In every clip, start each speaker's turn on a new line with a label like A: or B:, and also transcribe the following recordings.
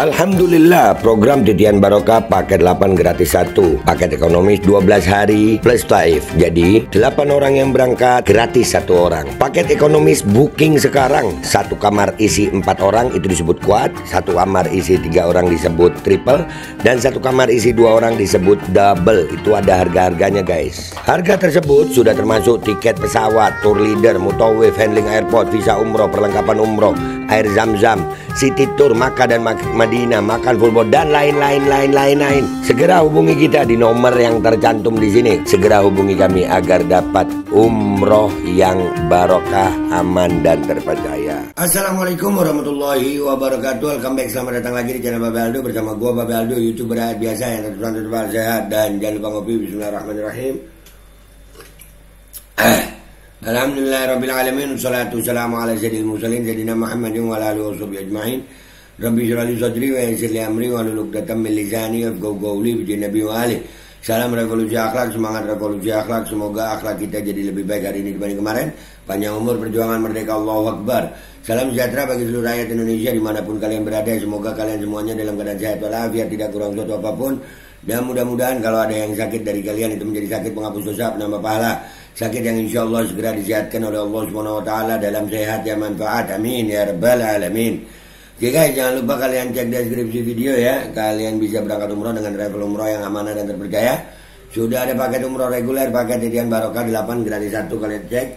A: Alhamdulillah, program Titian Barokah paket 8 gratis 1, paket ekonomis 12 hari plus taif. Jadi 8 orang yang berangkat gratis 1 orang. Paket ekonomis booking sekarang, 1 kamar isi 4 orang itu disebut quad, 1 kamar isi 3 orang disebut triple, dan 1 kamar isi 2 orang disebut double. Itu ada harga-harganya guys. Harga tersebut sudah termasuk tiket pesawat, tour leader, mutawif, handling airport, visa umroh, perlengkapan umroh, air zam-zam, city tour, Makkah dan Madinah, makan full board, dan lain-lain. Segera hubungi kita di nomor yang tercantum di sini. Segera hubungi kami agar dapat umroh yang barokah, aman dan terpercaya. Assalamualaikum warahmatullahi wabarakatuh. Welcome back, selamat datang lagi di channel Babe Aldo bersama gua Babe Aldo, YouTuber rakyat biasa yang tetap sehat dan jangan lupa ngopi. Bismillahirrahmanirrahim. Alhamdulillahirrabbilalamin. Wassalatu wassalamu ala sayyidil mursalin sayyidina Muhammadin wa ala alihi washabihi ajma'in. Rabbi shrah li sadri wa yassir li amri wahlul 'uqdatam min lisani yafqahu qawli bi nabi wa ali. Salam revolusi akhlak, semangat revolusi akhlak. Semoga akhlak kita jadi lebih baik hari ini dibanding kemarin. Panjang umur, perjuangan, merdeka, Allahu Akbar. Salam sejahtera bagi seluruh rakyat Indonesia dimanapun kalian berada. Semoga kalian semuanya dalam keadaan sehat walafiat, tidak kurang suatu apapun. Dan mudah-mudahan kalau ada yang sakit dari kalian itu menjadi sakit penghapus dosa, penambah pahala. Sakit yang insya Allah segera disehatkan oleh Allah Subhanahu Wa Taala dalam sehat yang manfaat. Amin ya rabbal alamin. Oke guys, jangan lupa kalian cek deskripsi video ya. Kalian bisa berangkat umroh dengan travel umroh yang amanah dan terpercaya. Sudah ada paket umroh reguler, paket Titian Barokah 8 gratis 1, kalian cek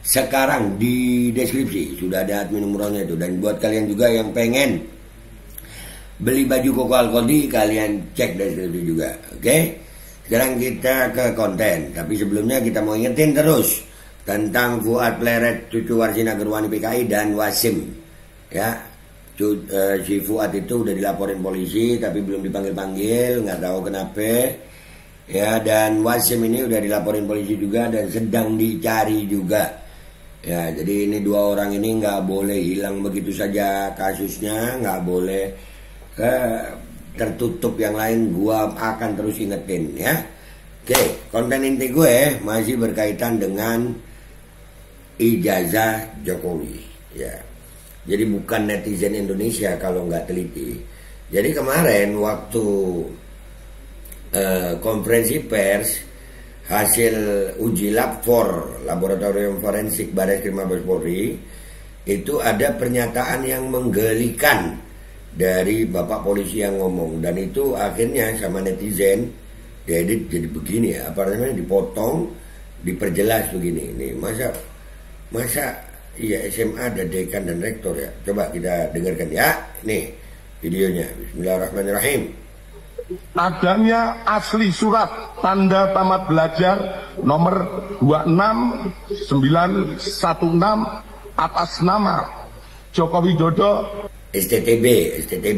A: sekarang di deskripsi. Sudah ada admin umrohnya itu. Dan buat kalian juga yang pengen beli baju Koko Alkodi, kalian cek deskripsi juga. Oke? Sekarang kita ke konten. Tapi sebelumnya kita mau ingetin terus tentang Fuad Pleret, cucu Warsina Gerwani PKI dan Wasim. Ya. Si Fuad itu udah dilaporin polisi tapi belum dipanggil-panggil, nggak tahu kenapa ya. Dan Wasim ini udah dilaporin polisi juga dan sedang dicari juga ya. Jadi ini 2 orang ini nggak boleh hilang begitu saja kasusnya, nggak boleh tertutup. Yang lain gua akan terus ingetin ya. Oke, konten inti gue masih berkaitan dengan ijazah Jokowi ya. Jadi bukan netizen Indonesia kalau nggak teliti. Jadi kemarin waktu konferensi pers hasil uji lab for laboratorium forensik Bareskrim Mabes Polri, itu ada pernyataan yang menggelikan dari bapak polisi yang ngomong, dan itu akhirnya sama netizen diedit jadi begini ya, apa namanya, dipotong, diperjelas begini. Ini masa iya SMA ada dekan dan rektor ya. Coba kita dengarkan ya. Nih videonya. Bismillahirrahmanirrahim.
B: Adanya asli surat tanda tamat belajar nomor 26916 atas nama Joko Widodo.
A: STTB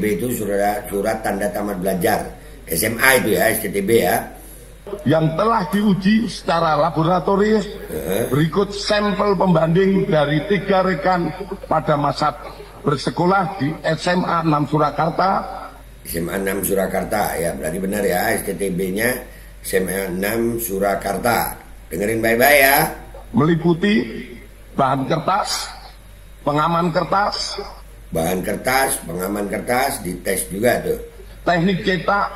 A: itu surat tanda tamat belajar SMA itu ya, STTB ya,
B: yang telah diuji secara laboratoris. Berikut sampel pembanding dari 3 rekan pada masa bersekolah di SMA 6 Surakarta.
A: SMA 6 Surakarta ya, berarti benar ya, STTB-nya SMA 6 Surakarta. Dengerin baik-baik ya.
B: Meliputi bahan kertas, pengaman kertas,
A: pengaman kertas, dites juga tuh.
B: Teknik cetak,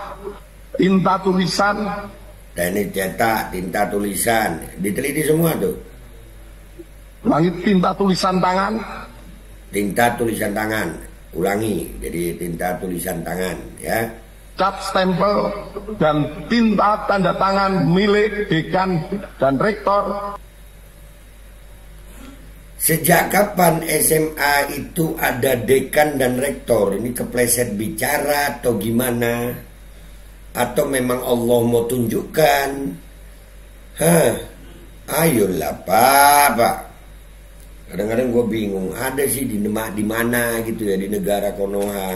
B: tinta tulisan,
A: teknik cetak, tinta tulisan, diteliti semua tuh.
B: Langit tinta tulisan tangan.
A: Tinta tulisan tangan, ulangi, jadi tinta tulisan tangan ya.
B: Cat stempel dan tinta tanda tangan milik dekan dan rektor.
A: Sejak kapan SMA itu ada dekan dan rektor? Ini kepleset bicara atau gimana? Atau memang Allah mau tunjukkan? Ayolah Pak. Kadang-kadang gue bingung. Ada sih di mana gitu ya, di negara Konoha.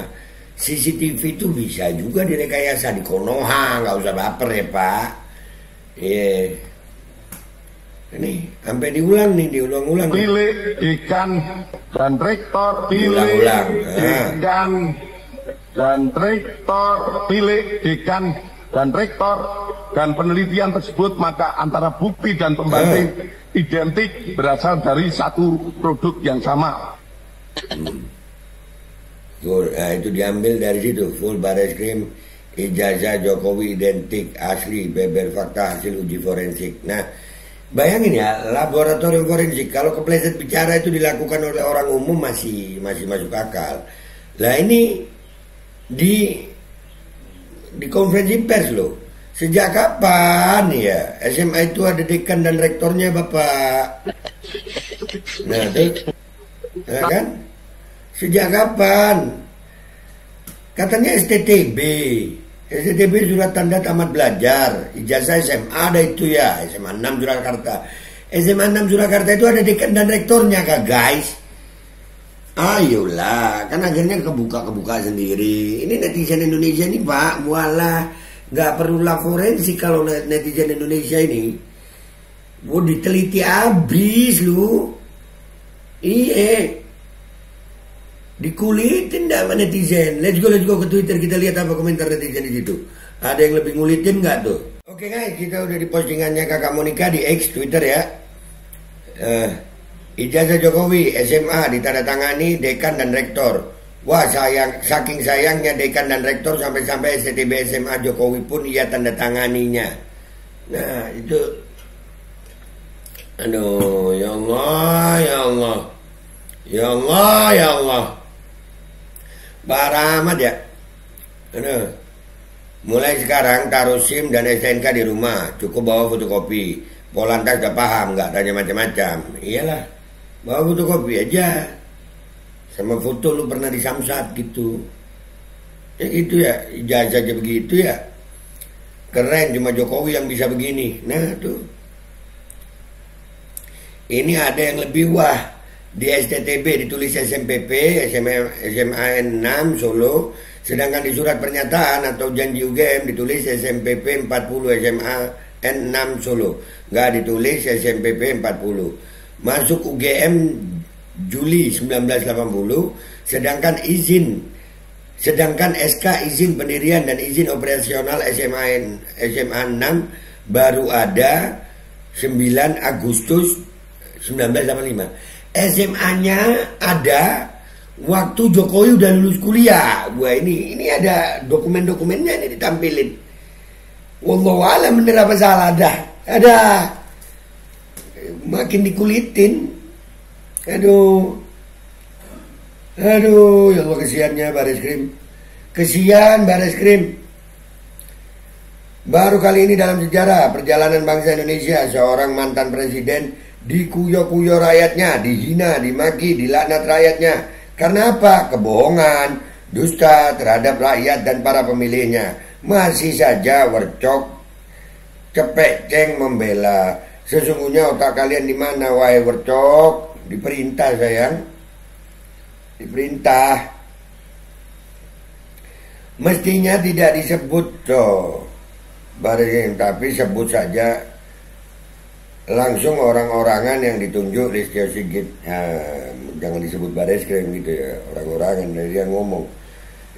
A: CCTV itu bisa juga direkayasa di Konoha, nggak usah baper ya Pak. Iya. Ini sampai diulang nih, diulang-ulang.
B: Pilih ikan dan rektor,
A: diulang-ulang.
B: Ikan dan rektor, pilih ikan dan rektor, dan penelitian tersebut maka antara bukti dan pembanding identik berasal dari satu produk yang sama.
A: Nah, itu diambil dari situ. Full Bareskrim, ijazah Jokowi identik asli, beber fakta hasil uji forensik. Nah, bayangin ya, laboratorium forensik kalau kepleset bicara itu dilakukan oleh orang umum masih masuk akal. Lah ini di konferensi pers loh. Sejak kapan ya SMA itu ada dekan dan rektornya Bapak? Nah, ya kan? Sejak kapan? Katanya STTB surat tanda tamat belajar, ijazah SMA ada itu ya, SMA 6 Surakarta. SMA 6 Surakarta itu ada dekan dan rektornya kah guys? Ayolah, kan akhirnya kebuka sendiri. Ini netizen Indonesia ini Pak, mualah, nggak perlu forensik kalau netizen Indonesia ini. Diteliti abis lu. Iya. Dikulitin dah sama netizen. Let's go ke Twitter, kita lihat apa komentar netizen di situ. Ada yang lebih ngulitin nggak tuh? Oke guys, kita udah di postingannya Kakak Monica di X Twitter ya. Ijazah Jokowi SMA ditandatangani dekan dan rektor. Wah, saking sayangnya dekan dan rektor sampai STTB SMA Jokowi pun ia tandatanganinya. Nah itu, aduh, ya Allah. Parah amat ya. Aduh. Mulai sekarang taruh SIM dan STNK di rumah, cukup bawa fotokopi. Polantas udah paham, nggak tanya macam-macam. Iyalah, bawa fotokopi aja. Sama foto lu pernah di Samsat gitu. Ya gitu ya, ijazah aja begitu ya. Keren, cuma Jokowi yang bisa begini. Nah tuh. Ini ada yang lebih wah. Di STTB ditulis SMPP, SMA 6 Solo, sedangkan di surat pernyataan atau janji UGM ditulis SMPP 40 SMA N6 Solo, nggak ditulis SMPP 40. Masuk UGM Juli 1980, sedangkan SK izin pendirian dan izin operasional SMA 6 baru ada 9 Agustus 1985. SMA-nya ada waktu Jokowi udah lulus kuliah. Wah ini ada dokumen-dokumennya ini ditampilin. Wallahu a'lam bener apa salah dah. Ada makin dikulitin. Aduh, ya Allah kesiannya Bareskrim. Kesian Bareskrim. Baru kali ini dalam sejarah perjalanan bangsa Indonesia seorang mantan presiden dikuyo-kuyo rakyatnya, dihina, dimaki, dilaknat rakyatnya. Karena apa? Kebohongan, dusta terhadap rakyat dan para pemilihnya. Masih saja wercok, cepek ceng membela. Sesungguhnya otak kalian di mana wahai wercok? Diperintah sayang. Diperintah. Mestinya tidak disebut toh Bareskrim, tapi sebut saja langsung orang-orangan yang ditunjuk Listio Sigit. Jangan disebut Bareskrim gitu ya, orang-orangan dari dia ngomong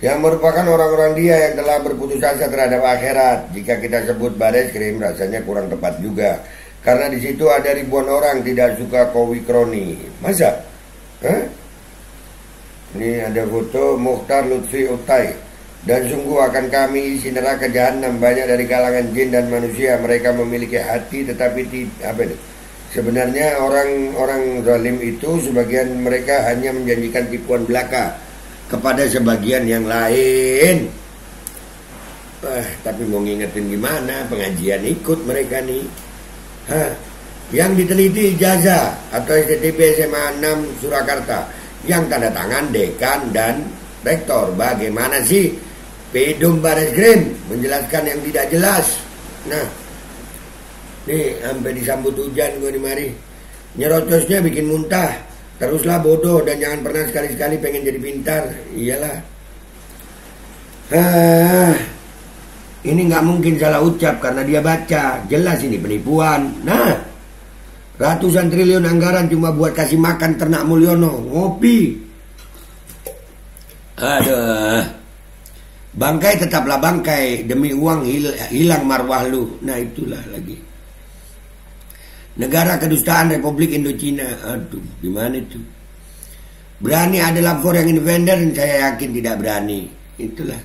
A: yang merupakan orang-orang dia yang telah berputus asa terhadap akhirat. Jika kita sebut Bareskrim rasanya kurang tepat juga, karena di situ ada ribuan orang tidak suka Kowi Kroni. Masa? Ini ada foto Mukhtar Lutfi Utai. Dan sungguh akan kami isi neraka jahanam banyak dari kalangan jin dan manusia. Mereka memiliki hati tetapi sebenarnya orang zalim itu sebagian mereka hanya menjanjikan tipuan belaka kepada sebagian yang lain. Tapi mau ngingetin gimana, pengajian ikut mereka nih. Yang diteliti ijazah atau STTB SMA 6 Surakarta yang tanda tangan dekan dan rektor. Bagaimana sih Pedum Bareskrim menjelaskan yang tidak jelas. Nah, nih sampai disambut hujan gue di mari. Nyerocosnya bikin muntah. Teruslah bodoh dan jangan pernah sekali-sekali pengen jadi pintar. Iyalah. Ini nggak mungkin salah ucap karena dia baca. Jelas ini penipuan. Nah, ratusan triliun anggaran cuma buat kasih makan ternak Mulyono. Ngopi. Aduh. Bangkai tetaplah bangkai, demi uang hilang marwah lu. Nah itulah lagi. Negara kedustaan Republik Indochina. Aduh, gimana itu? Berani ada lapor yang independen, saya yakin tidak berani. Itulah.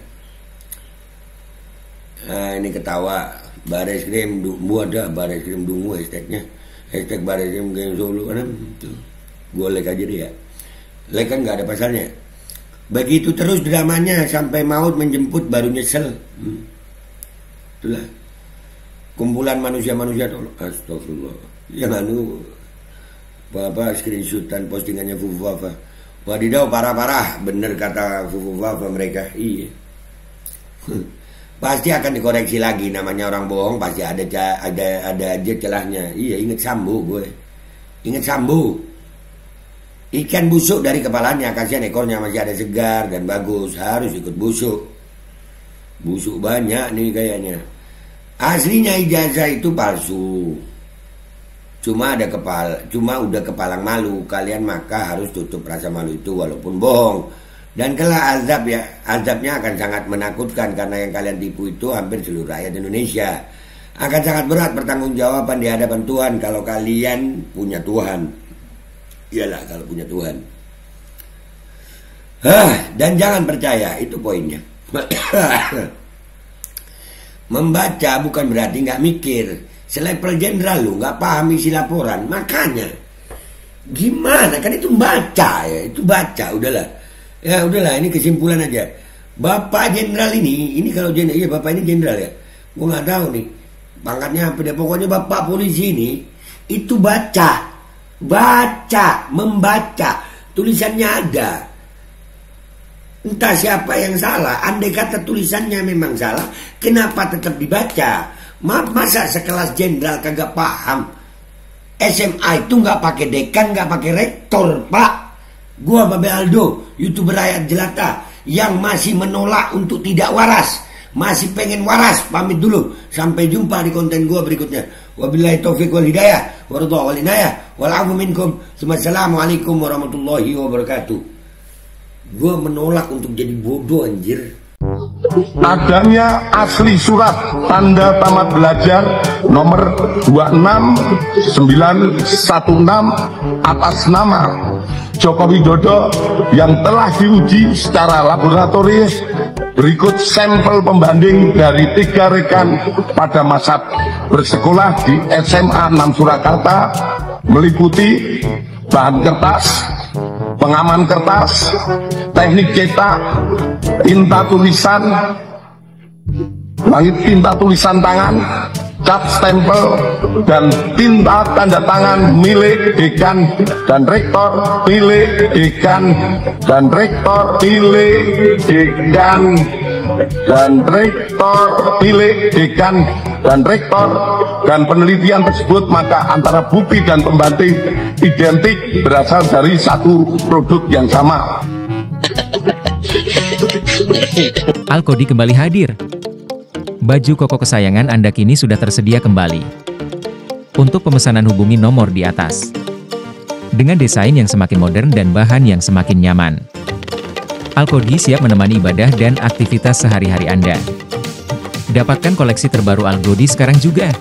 A: Nah, ini ketawa. Bareskrim ada Bareskrim Dungu hashtagnya. Hashtag Bareskrim Geng Solo kan itu. Gue like aja dia. Like kan nggak ada pasalnya. Begitu terus dramanya sampai maut menjemput baru nyesel. Itulah. Kumpulan manusia-manusia tolong. Astagfirullah. Yang apa screenshotan postingannya Fufu Wafa. Wadidaw, parah-parah. Bener kata Fufu Wafa mereka. Iya. Pasti akan dikoreksi lagi, namanya orang bohong pasti ada aja celahnya. Iya, inget Sambo gue. Inget Sambo. Ikan busuk dari kepalanya, kasihan ekornya masih ada segar dan bagus, harus ikut busuk. Busuk banyak nih kayaknya. Aslinya ijazah itu palsu. Cuma udah kepalang malu, kalian maka harus tutup rasa malu itu walaupun bohong. Dan kelak azabnya akan sangat menakutkan karena yang kalian tipu itu hampir seluruh rakyat Indonesia. Akan sangat berat pertanggungjawaban di hadapan Tuhan kalau kalian punya Tuhan. Iyalah kalau punya Tuhan. Dan jangan percaya, itu poinnya. Membaca bukan berarti nggak mikir. Selevel jenderal lu nggak paham isi laporan, makanya gimana kan itu baca ya, itu baca udahlah. Ya udahlah, ini kesimpulan aja. Bapak jenderal ini kalau jenderal, iya bapak ini jenderal ya. Gua nggak tahu nih pangkatnya apa deh. Pokoknya bapak polisi ini itu membaca, tulisannya ada. Entah siapa yang salah. Andai kata tulisannya memang salah, kenapa tetap dibaca? Masa sekelas jenderal kagak paham? SMA itu nggak pakai dekan, nggak pakai rektor, Pak. Gua Babe Aldo, YouTuber rakyat jelata yang masih menolak untuk tidak waras, masih pengen waras. Pamit dulu, sampai jumpa di konten gua berikutnya. Wabillahi taufiq wal hidayah, waridha wal inayah, wal afu minkum. Assalamualaikum warahmatullahi wabarakatuh. Gua menolak untuk jadi bodoh anjir.
B: Adanya asli surat tanda tamat belajar nomor 26916 atas nama Joko Widodo yang telah diuji secara laboratoris. Berikut sampel pembanding dari 3 rekan pada masa bersekolah di SMA 6 Surakarta, meliputi bahan kertas, pengaman kertas, teknik cetak, tinta tulisan, tinta tulisan tangan, cat stempel, dan tinta tanda tangan milik dekan dan rektor, milik dekan dan rektor, milik dekan dan rektor, milik dekan dan rektor. Dan penelitian tersebut maka antara bukti dan pembanding identik, berasal dari satu produk yang sama.
C: Alkodi kembali hadir. Baju koko kesayangan Anda kini sudah tersedia kembali. Untuk pemesanan hubungi nomor di atas. Dengan desain yang semakin modern dan bahan yang semakin nyaman, Alkodi siap menemani ibadah dan aktivitas sehari-hari Anda. Dapatkan koleksi terbaru Alkodi sekarang juga.